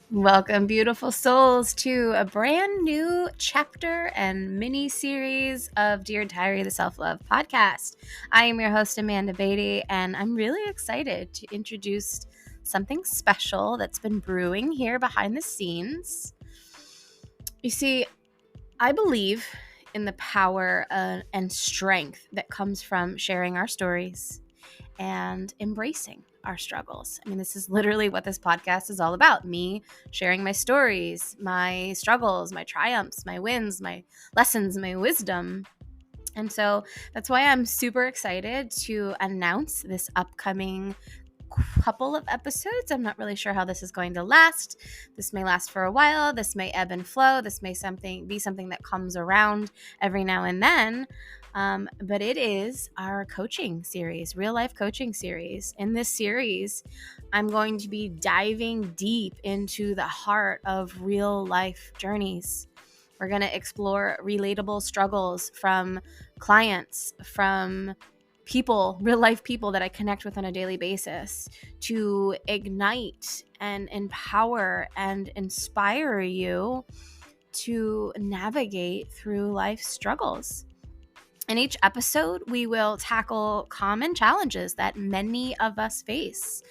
Welcome, beautiful souls, to a brand new chapter and mini series of Dear Diary, the Self Love podcast. I am your host, Amanda Beatty, and I'm really excited to introduce something special that's been brewing here behind the scenes. You see, I believe in the power and strength that comes from sharing our stories and embracing our struggles. I mean, this is literally what this podcast is all about, me sharing my stories, my struggles, my triumphs, my wins, my lessons, my wisdom. And so that's why I'm super excited to announce this upcoming couple of episodes. I'm not really sure how this is going to last. This may last for a while. This may ebb and flow. This may be something that comes around every now and then. But it is our coaching series, real life coaching series. In this series, I'm going to be diving deep into the heart of real life journeys. We're going to explore relatable struggles from clients, from people, real life people that I connect with on a daily basis, to ignite and empower and inspire you to navigate through life's struggles. In each episode, we will tackle common challenges that many of us face.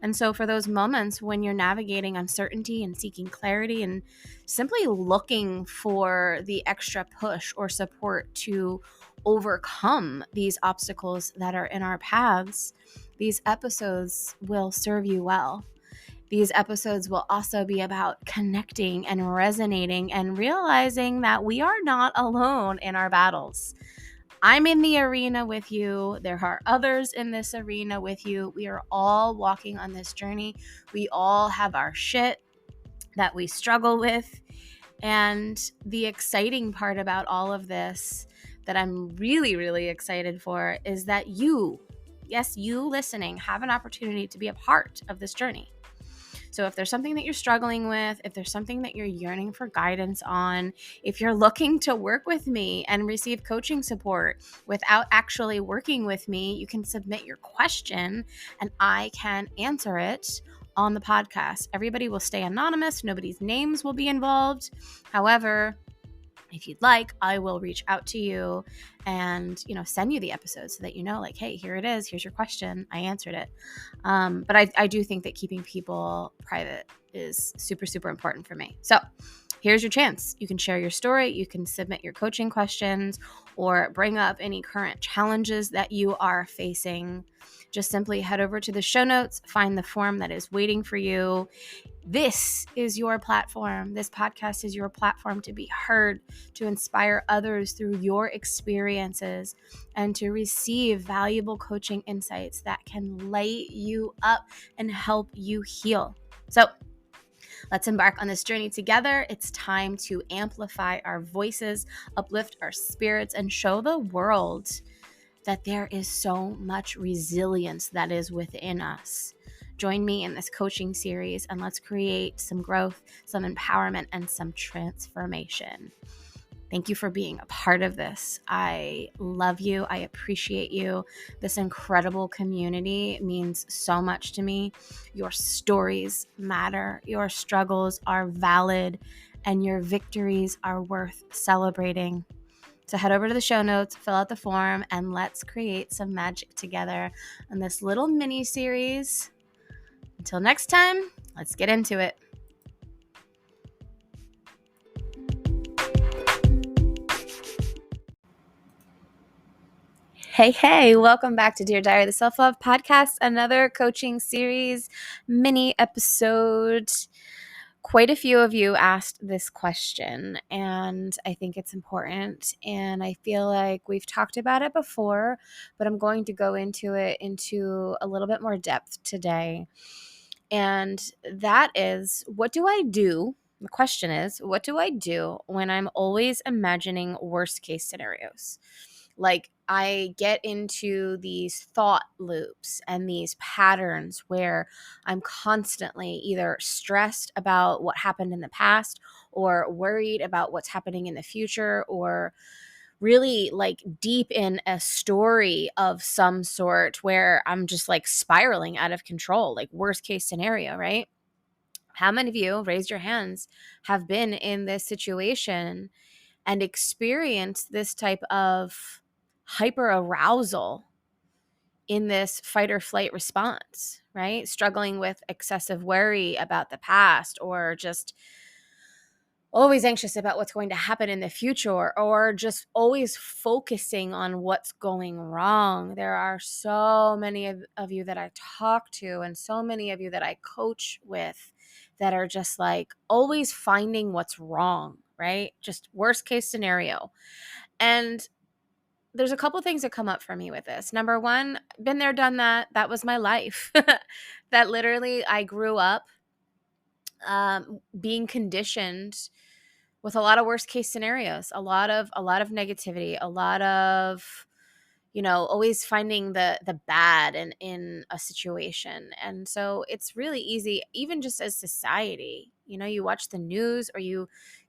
And so, for those moments when you're navigating uncertainty and seeking clarity and simply looking for the extra push or support to overcome these obstacles that are in our paths, these episodes will serve you well. These episodes will also be about connecting and resonating and realizing that we are not alone in our battles. I'm in the arena with you. There are others in this arena with you. We are all walking on this journey. We all have our shit that we struggle with. And the exciting part about all of this that I'm really, really excited for is that you, yes, you listening, have an opportunity to be a part of this journey. So if there's something that you're struggling with, if there's something that you're yearning for guidance on, if you're looking to work with me and receive coaching support without actually working with me, you can submit your question and I can answer it on the podcast. Everybody will stay anonymous. Nobody's names will be involved. However, if you'd like, I will reach out to you and, send you the episode so that like, hey, here it is. Here's your question. I answered it. But I do think that keeping people private is super, super important for me. So here's your chance. You can share your story. You can submit your coaching questions or bring up any current challenges that you are facing. Just simply head over to the show notes, find the form that is waiting for you. This is your platform. This podcast is your platform to be heard, to inspire others through your experiences, and to receive valuable coaching insights that can light you up and help you heal. So let's embark on this journey together. It's time to amplify our voices, uplift our spirits, and show the world that there is so much resilience that is within us. Join me in this coaching series and let's create some growth, some empowerment, and some transformation. Thank you for being a part of this. I love you. I appreciate you. This incredible community means so much to me. Your stories matter. Your struggles are valid, and your victories are worth celebrating. So head over to the show notes, fill out the form, and let's create some magic together on this little mini series. Until next time, let's get into it. Hey, welcome back to Dear Diary, the Self-Love Podcast, another coaching series mini episode. Quite a few of you asked this question, and I think it's important, and I feel like we've talked about it before, but I'm going to go into it into a little bit more depth today. And that is, what do I do? The question is, what do I do when I'm always imagining worst case scenarios? Like, I get into these thought loops and these patterns where I'm constantly either stressed about what happened in the past or worried about what's happening in the future, or really like deep in a story of some sort where I'm just like spiraling out of control, like worst case scenario, right? How many of you, raise your hands, have been in this situation and experienced this type of hyper arousal in this fight or flight response, right? Struggling with excessive worry about the past, or just always anxious about what's going to happen in the future, or just always focusing on what's going wrong. There are so many of you that I talk to, and so many of you that I coach with, that are just like always finding what's wrong, right? Just worst case scenario. And there's a couple things that come up for me with this. Number one, been there, done that. That was my life. That literally, I grew up being conditioned with a lot of worst case scenarios, a lot of negativity, a lot of, always finding the bad in a situation. And so it's really easy, even just as society, you watch the news, or you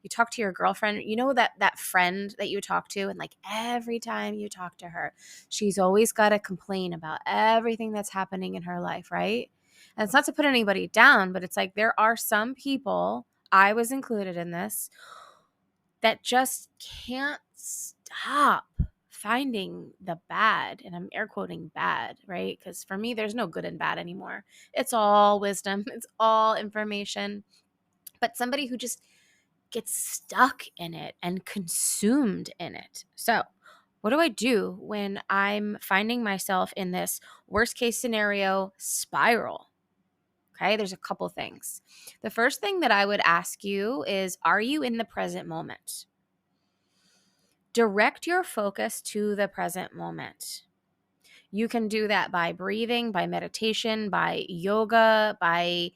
talk to your girlfriend, that friend that you talk to, and like every time you talk to her, she's always got to complain about everything that's happening in her life, right? And it's not to put anybody down, but it's like there are some people, I was included in this, that just can't stop finding the bad. And I'm air quoting bad, right? Because for me, there's no good and bad anymore. It's all wisdom, it's all information. But somebody who just gets stuck in it and consumed in it. So, what do I do when I'm finding myself in this worst case scenario spiral? Okay, there's a couple things. The first thing that I would ask you is, are you in the present moment? Direct your focus to the present moment. You can do that by breathing, by meditation, by yoga, by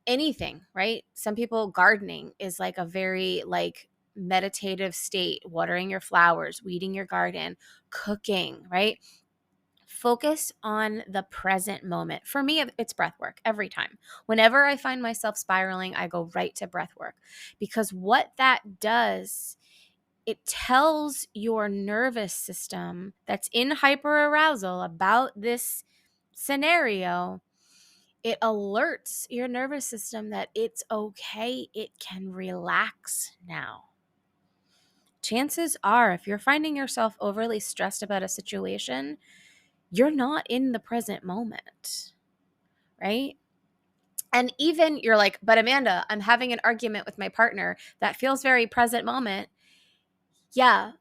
anything, right? Some people, gardening is like a very meditative state, watering your flowers, weeding your garden, cooking, right? Focus on the present moment. For me, it's breath work every time. Whenever I find myself spiraling, I go right to breath work, because what that does, it tells your nervous system that's in hyperarousal about this scenario, it alerts your nervous system that it's okay, it can relax now. Chances are, if you're finding yourself overly stressed about a situation, you're not in the present moment, right? And even you're like, but Amanda, I'm having an argument with my partner that feels very present moment. Yeah.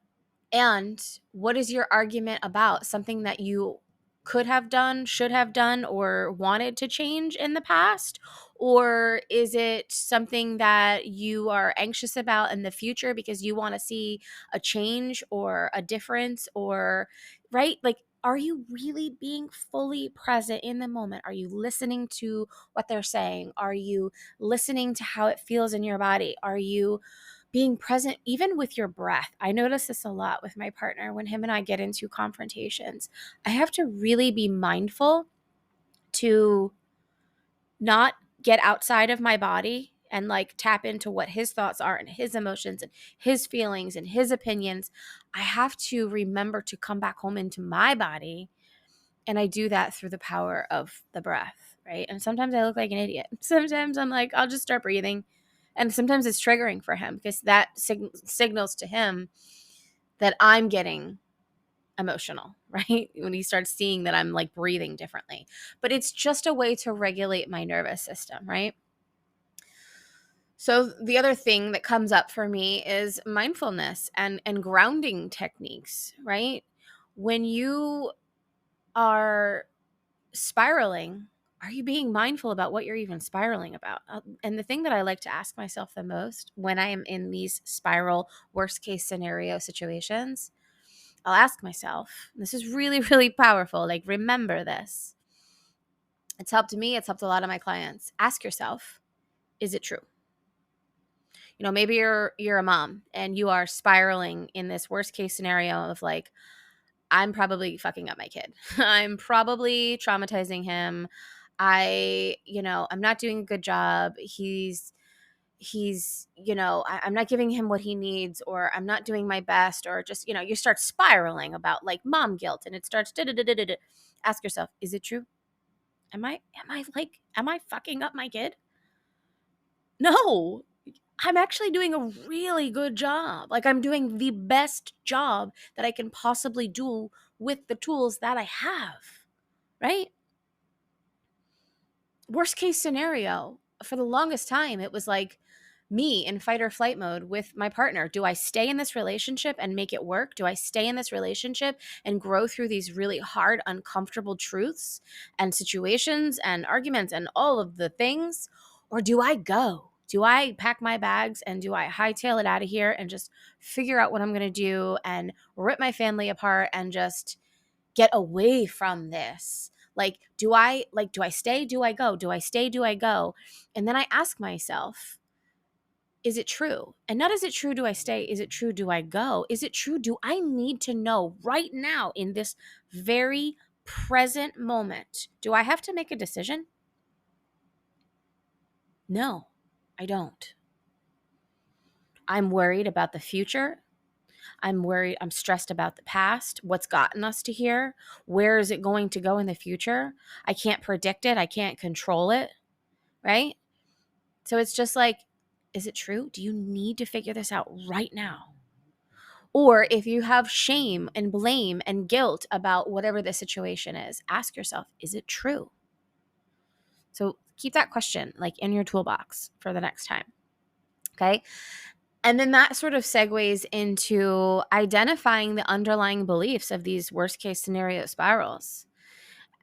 And what is your argument about? Something that you could have done, should have done, or wanted to change in the past? Or is it something that you are anxious about in the future because you want to see a change or a difference, or, right? Like, are you really being fully present in the moment? Are you listening to what they're saying? Are you listening to how it feels in your body? Are you being present even with your breath? I notice this a lot with my partner when him and I get into confrontations. I have to really be mindful to not get outside of my body and tap into what his thoughts are and his emotions and his feelings and his opinions. I have to remember to come back home into my body, and I do that through the power of the breath, right? And sometimes I look like an idiot. Sometimes I'm like, I'll just start breathing. And sometimes it's triggering for him, because that signals to him that I'm getting emotional, right? When he starts seeing that I'm breathing differently. But it's just a way to regulate my nervous system, right? So the other thing that comes up for me is mindfulness and grounding techniques, right? When you are spiraling, are you being mindful about what you're even spiraling about? And the thing that I like to ask myself the most when I am in these spiral worst case scenario situations, I'll ask myself, this is really, really powerful. Remember this. It's helped me. It's helped a lot of my clients. Ask yourself, is it true? Maybe you're a mom and you are spiraling in this worst case scenario of I'm probably fucking up my kid. I'm probably traumatizing him. I'm not doing a good job. I'm not giving him what he needs, or I'm not doing my best, or just, you start spiraling about mom guilt, and it starts da-da-da-da-da-da. Ask yourself, is it true? Am I fucking up my kid? No, I'm actually doing a really good job. Like, I'm doing the best job that I can possibly do with the tools that I have, right? Worst case scenario, for the longest time, it was like me in fight or flight mode with my partner. Do I stay in this relationship and make it work? Do I stay in this relationship and grow through these really hard, uncomfortable truths and situations and arguments and all of the things? Or do I go? Do I pack my bags and do I hightail it out of here and just figure out what I'm going to do and rip my family apart and just get away from this? Do I stay? Do I go? Do I stay? Do I go? And then I ask myself, is it true? And not is it true, do I stay? Is it true, do I go? Is it true, do I need to know right now in this very present moment? Do I have to make a decision? No, I don't. I'm worried about the future. I'm stressed about the past, what's gotten us to here. Where is it going to go in the future? I can't predict it. I can't control it, right? So it's just like, is it true? Do you need to figure this out right now? Or if you have shame and blame and guilt about whatever the situation is, ask yourself, is it true? So keep that question like in your toolbox for the next time. Okay. And then that sort of segues into identifying the underlying beliefs of these worst case scenario spirals.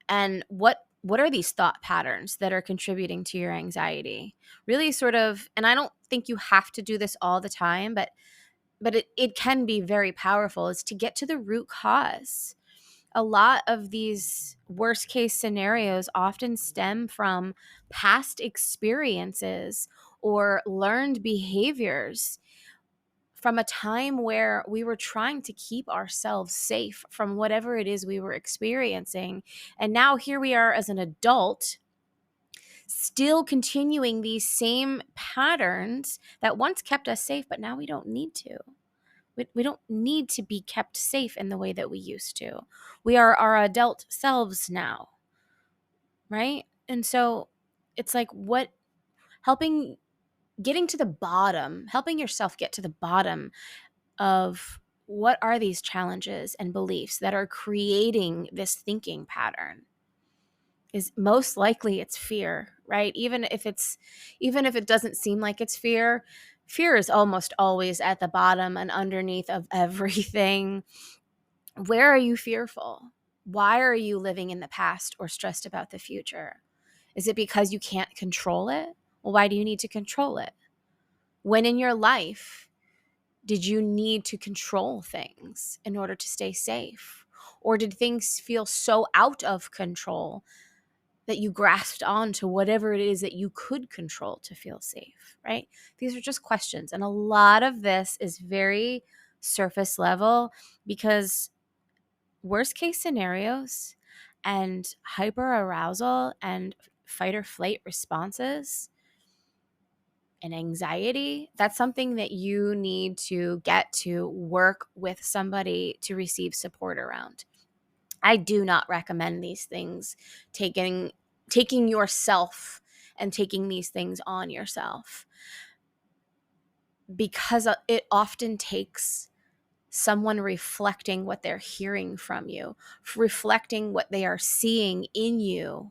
And what are these thought patterns that are contributing to your anxiety? Really sort of, and I don't think you have to do this all the time, but it can be very powerful, is to get to the root cause. A lot of these worst case scenarios often stem from past experiences or learned behaviors from a time where we were trying to keep ourselves safe from whatever it is we were experiencing. And now here we are as an adult, still continuing these same patterns that once kept us safe, but now we don't need to. We don't need to be kept safe in the way that we used to. We are our adult selves now, right? And so it's like helping yourself get to the bottom of what are these challenges and beliefs that are creating this thinking pattern. Is most likely it's fear, right? Even if it doesn't seem like it's fear, fear is almost always at the bottom and underneath of everything. Where are you fearful? Why are you living in the past or stressed about the future? Is it because you can't control it? Well, why do you need to control it? When in your life did you need to control things in order to stay safe? Or did things feel so out of control that you grasped on to whatever it is that you could control to feel safe, right? These are just questions. And a lot of this is very surface level because worst case scenarios and hyper arousal and fight or flight responses and anxiety, that's something that you need to get to work with somebody to receive support around. I do not recommend these things taking yourself and taking these things on yourself, because it often takes someone reflecting what they're hearing from you, reflecting what they are seeing in you,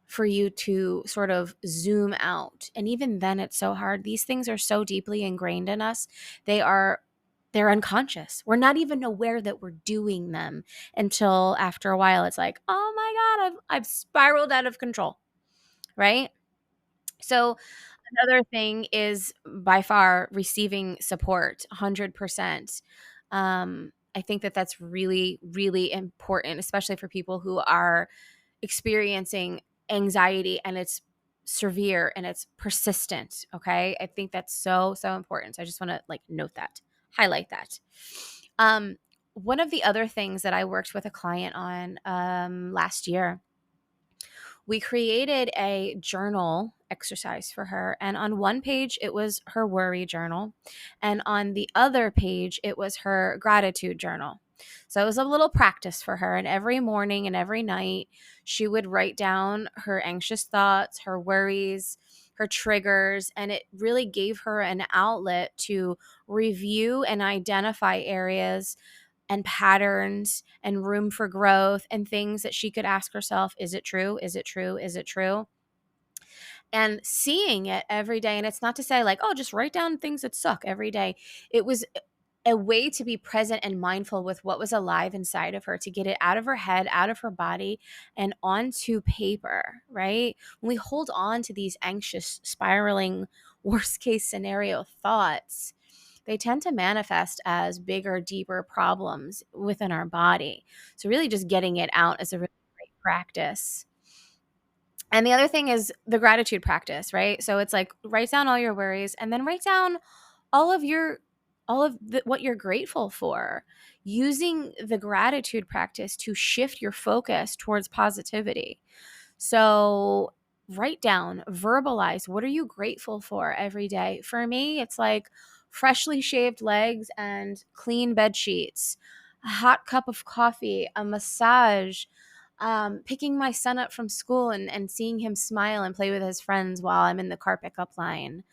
for you to sort of zoom out. And even then it's so hard. These things are so deeply ingrained in us. They're unconscious. We're not even aware that we're doing them until after a while it's like, oh my God, I've spiraled out of control, right? So another thing is by far receiving support, 100%. I think that that's really, really important, especially for people who are experiencing anxiety and it's severe and it's persistent. Okay. I think that's so, so important. So I just want to note that, highlight that. One of the other things that I worked with a client on last year, we created a journal exercise for her. And on one page, it was her worry journal. And on the other page, it was her gratitude journal. So it was a little practice for her. And every morning and every night, she would write down her anxious thoughts, her worries, her triggers, and it really gave her an outlet to review and identify areas and patterns and room for growth and things that she could ask herself, is it true? Is it true? Is it true? And seeing it every day. And it's not to say like, oh, just write down things that suck every day. It was a way to be present and mindful with what was alive inside of her, to get it out of her head, out of her body, and onto paper, right? When we hold on to these anxious, spiraling, worst case scenario thoughts, they tend to manifest as bigger, deeper problems within our body. So, really, just getting it out is a really great practice. And the other thing is the gratitude practice, right? So it's like write down all your worries and then write down what you're grateful for, using the gratitude practice to shift your focus towards positivity. So write down, verbalize, what are you grateful for every day? For me, it's like freshly shaved legs and clean bed sheets, a hot cup of coffee, a massage, picking my son up from school and seeing him smile and play with his friends while I'm in the car pickup line,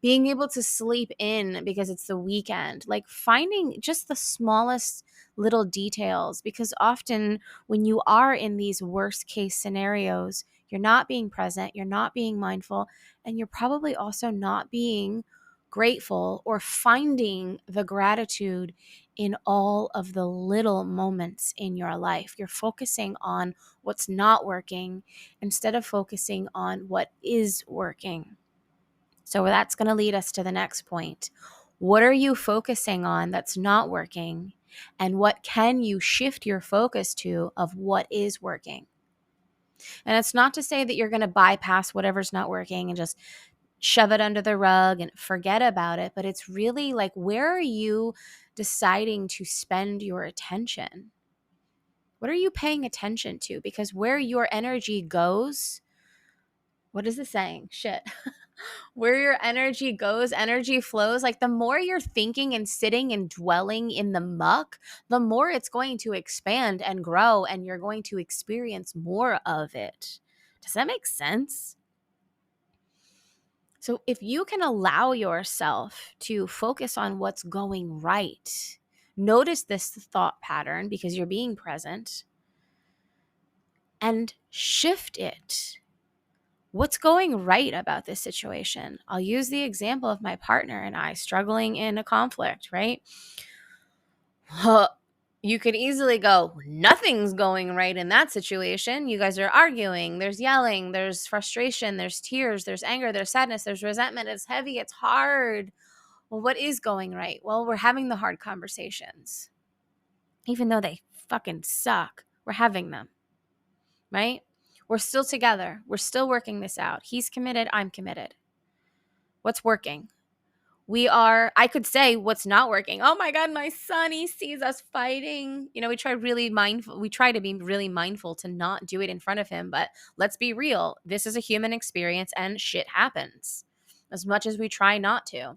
being able to sleep in because it's the weekend, like finding just the smallest little details, because often when you are in these worst case scenarios, you're not being present, you're not being mindful, and you're probably also not being grateful or finding the gratitude in all of the little moments in your life. You're focusing on what's not working instead of focusing on what is working. So that's going to lead us to the next point. What are you focusing on that's not working? And what can you shift your focus to of what is working? And it's not to say that you're going to bypass whatever's not working and just shove it under the rug and forget about it, but it's really like, where are you deciding to spend your attention? What are you paying attention to? Because where your energy goes, what is the saying? Shit. Where your energy goes, energy flows. Like the more you're thinking and sitting and dwelling in the muck, the more it's going to expand and grow, and you're going to experience more of it. Does that make sense? So if you can allow yourself to focus on what's going right, notice this thought pattern because you're being present, and shift it. What's going right about this situation? I'll use the example of my partner and I struggling in a conflict, right? You could easily go, nothing's going right in that situation. You guys are arguing, there's yelling, there's frustration, there's tears, there's anger, there's sadness, there's resentment, it's heavy, it's hard. Well, what is going right? Well, we're having the hard conversations. Even though they fucking suck, we're having them, right? We're still together. We're still working this out. He's committed. I'm committed. What's working? I could say what's not working. Oh my God, my son, he sees us fighting. We try to be really mindful to not do it in front of him. But let's be real. This is a human experience and shit happens as much as we try not to.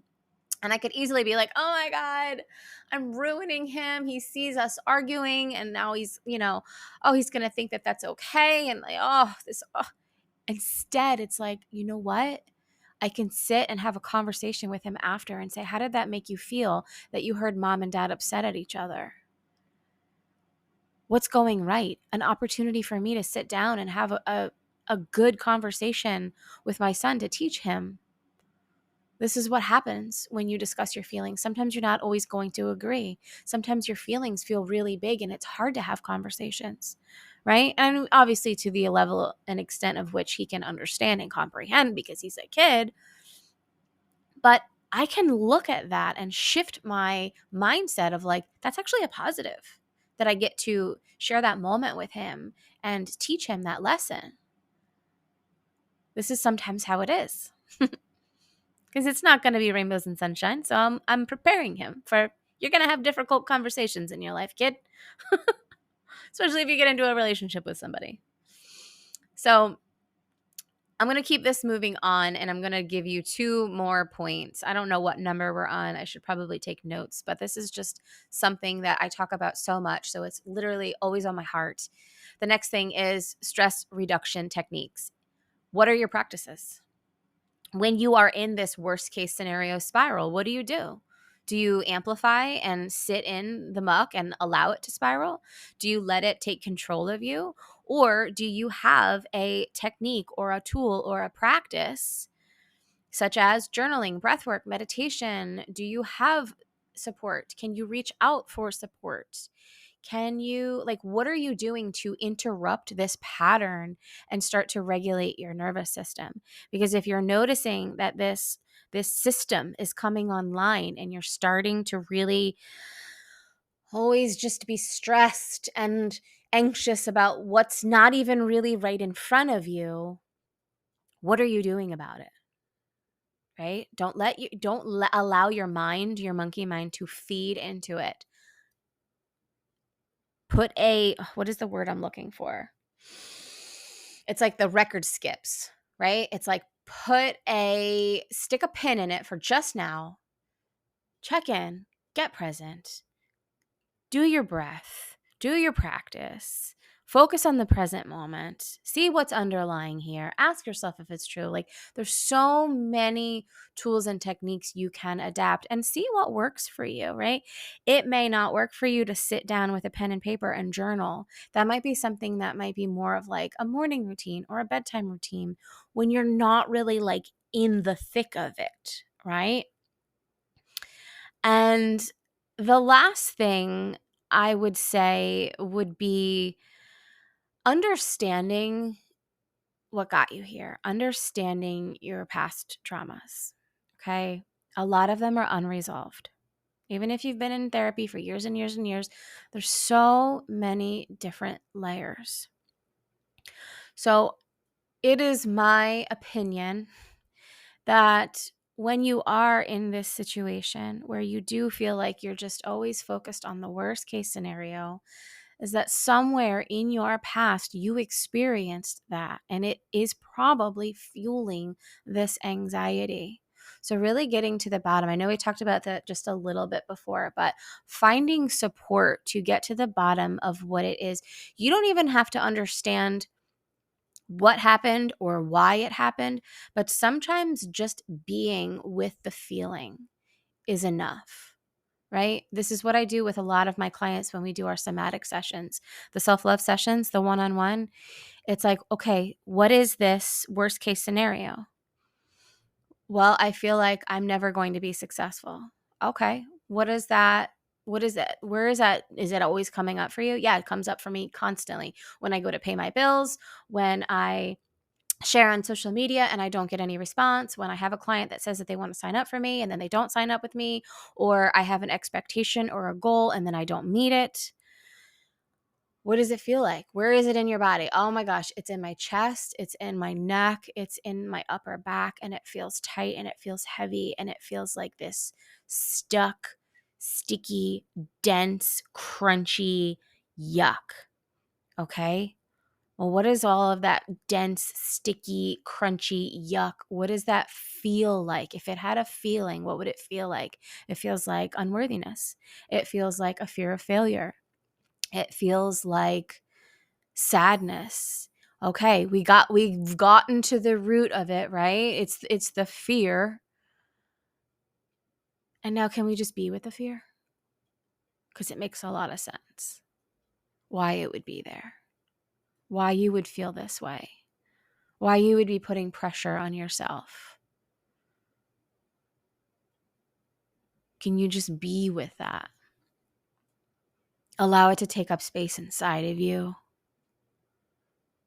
And I could easily be like, oh my God, I'm ruining him. He sees us arguing and now he's going to think that that's okay. And like, Instead, it's like, you know what? I can sit and have a conversation with him after and say, how did that make you feel that you heard mom and dad upset at each other? What's going right? An opportunity for me to sit down and have a good conversation with my son to teach him. This is what happens when you discuss your feelings. Sometimes you're not always going to agree. Sometimes your feelings feel really big and it's hard to have conversations, right? And obviously to the level and extent of which he can understand and comprehend because he's a kid. But I can look at that and shift my mindset of like, that's actually a positive that I get to share that moment with him and teach him that lesson. This is sometimes how it is. Because it's not going to be rainbows and sunshine. So I'm preparing him for, you're going to have difficult conversations in your life, kid. Especially if you get into a relationship with somebody. So I'm going to keep this moving on, and I'm going to give you 2 more points. I don't know what number we're on. I should probably take notes, but this is just something that I talk about so much. So it's literally always on my heart. The next thing is stress reduction techniques. What are your practices? when you are in this worst case scenario spiral, what do? Do you amplify and sit in the muck and allow it to spiral? Do you let it take control of you? Or do you have a technique or a tool or a practice such as journaling, breathwork, meditation? Do you have support? Can you reach out for support? Can you, like, what are you doing to interrupt this pattern and start to regulate your nervous system? Because if you're noticing that this system is coming online and you're starting to really always just be stressed and anxious about what's not even really right in front of you, what are you doing about it? Right? Allow your mind, your monkey mind, to feed into it. What is the word I'm looking for? It's like the record skips, right? It's like stick a pin in it for just now, check in, get present, do your breath, do your practice, focus on the present moment, see what's underlying here, ask yourself if it's true. Like, there's so many tools and techniques you can adapt and see what works for you, right? It may not work for you to sit down with a pen and paper and journal. That might be something that might be more of like a morning routine or a bedtime routine when you're not really like in the thick of it, right? And the last thing I would say would be understanding what got you here, understanding your past traumas. Okay. A lot of them are unresolved. Even if you've been in therapy for years and years and years, there's so many different layers. So it is my opinion that when you are in this situation where you do feel like you're just always focused on the worst case scenario, is that somewhere in your past you experienced that, and it is probably fueling this anxiety. So really getting to the bottom. I know we talked about that just a little bit before, but finding support to get to the bottom of what it is. You don't even have to understand what happened or why it happened, but sometimes just being with the feeling is enough, right? This is what I do with a lot of my clients when we do our somatic sessions, the self-love sessions, the one-on-one. It's like, okay, what is this worst case scenario? Well, I feel like I'm never going to be successful. Okay, what is that? What is it? Where is that? Is it always coming up for you? Yeah, it comes up for me constantly when I go to pay my bills, when I share on social media and I don't get any response, when I have a client that says that they want to sign up for me and then they don't sign up with me, or I have an expectation or a goal and then I don't meet it. What does it feel like? Where is it in your body? Oh my gosh, it's in my chest, it's in my neck, it's in my upper back, and it feels tight and it feels heavy and it feels like this stuck, sticky, dense, crunchy yuck. Okay? Well, what is all of that dense, sticky, crunchy yuck? What does that feel like? If it had a feeling, what would it feel like? It feels like unworthiness. It feels like a fear of failure. It feels like sadness. Okay, we've gotten to the root of it, right? It's the fear. And now can we just be with the fear? Because it makes a lot of sense why it would be there, why you would feel this way, why you would be putting pressure on yourself. Can you just be with that? Allow it to take up space inside of you.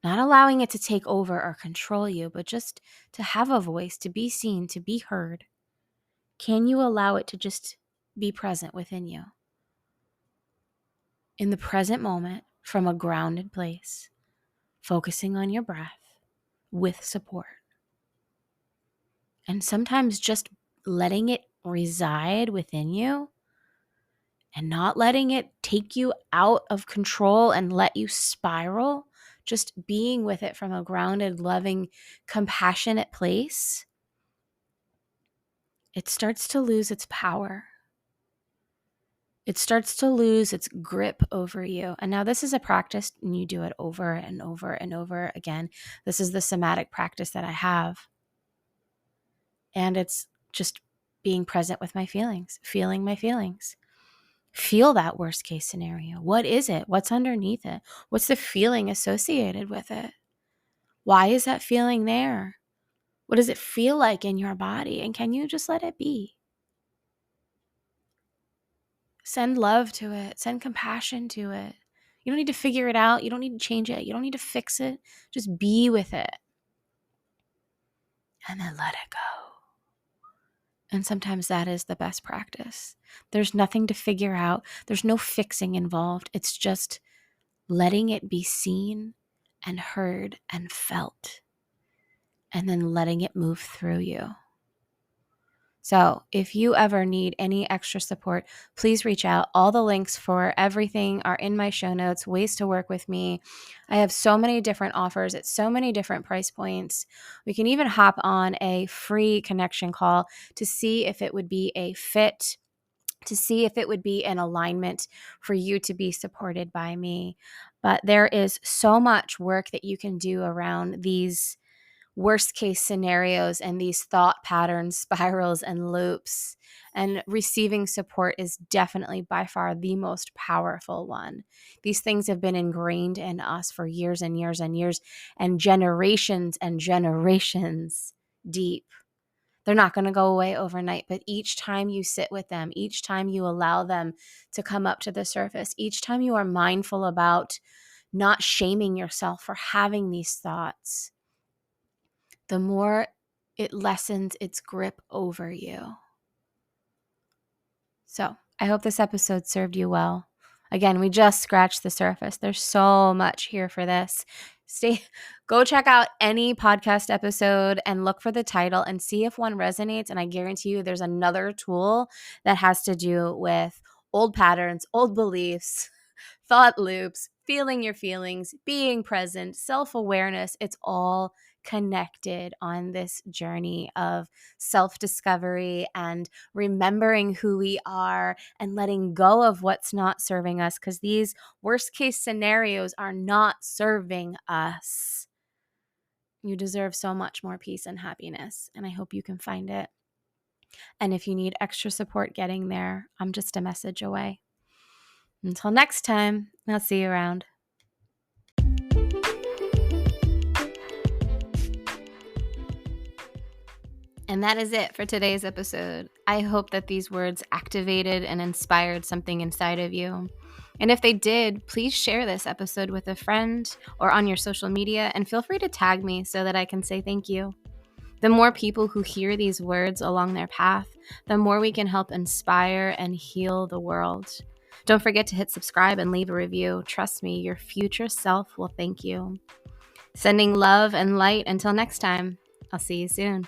Not allowing it to take over or control you, but just to have a voice, to be seen, to be heard. Can you allow it to just be present within you? In the present moment, from a grounded place, focusing on your breath with support. And sometimes just letting it reside within you and not letting it take you out of control and let you spiral, just being with it from a grounded, loving, compassionate place, it starts to lose its power. It starts to lose its grip over you. And now this is a practice and you do it over and over and over again. This is the somatic practice that I have. And it's just being present with my feelings, feeling my feelings. Feel that worst case scenario. What is it? What's underneath it? What's the feeling associated with it? Why is that feeling there? What does it feel like in your body? And can you just let it be? Send love to it. Send compassion to it. You don't need to figure it out. You don't need to change it. You don't need to fix it. Just be with it. And then let it go. And sometimes that is the best practice. There's nothing to figure out. There's no fixing involved. It's just letting it be seen and heard and felt, and then letting it move through you. So if you ever need any extra support, please reach out. All the links for everything are in my show notes, ways to work with me. I have so many different offers at so many different price points. We can even hop on a free connection call to see if it would be a fit, to see if it would be an alignment for you to be supported by me. But there is so much work that you can do around these worst case scenarios and these thought patterns, spirals, and loops. And receiving support is definitely by far the most powerful one. These things have been ingrained in us for years and years and years, and generations deep. They're not going to go away overnight, but each time you sit with them, each time you allow them to come up to the surface, each time you are mindful about not shaming yourself for having these thoughts, the more it lessens its grip over you. So I hope this episode served you well. Again, we just scratched the surface. There's so much here for this. Go check out any podcast episode and look for the title and see if one resonates. And I guarantee you there's another tool that has to do with old patterns, old beliefs, thought loops, feeling your feelings, being present, self-awareness. It's all connected on this journey of self-discovery and remembering who we are and letting go of what's not serving us, because these worst case scenarios are not serving us. You deserve so much more peace and happiness, and I hope you can find it. And if you need extra support getting there, I'm just a message away. Until next time, I'll see you around. And that is it for today's episode. I hope that these words activated and inspired something inside of you. And if they did, please share this episode with a friend or on your social media, and feel free to tag me so that I can say thank you. The more people who hear these words along their path, the more we can help inspire and heal the world. Don't forget to hit subscribe and leave a review. Trust me, your future self will thank you. Sending love and light until next time. I'll see you soon.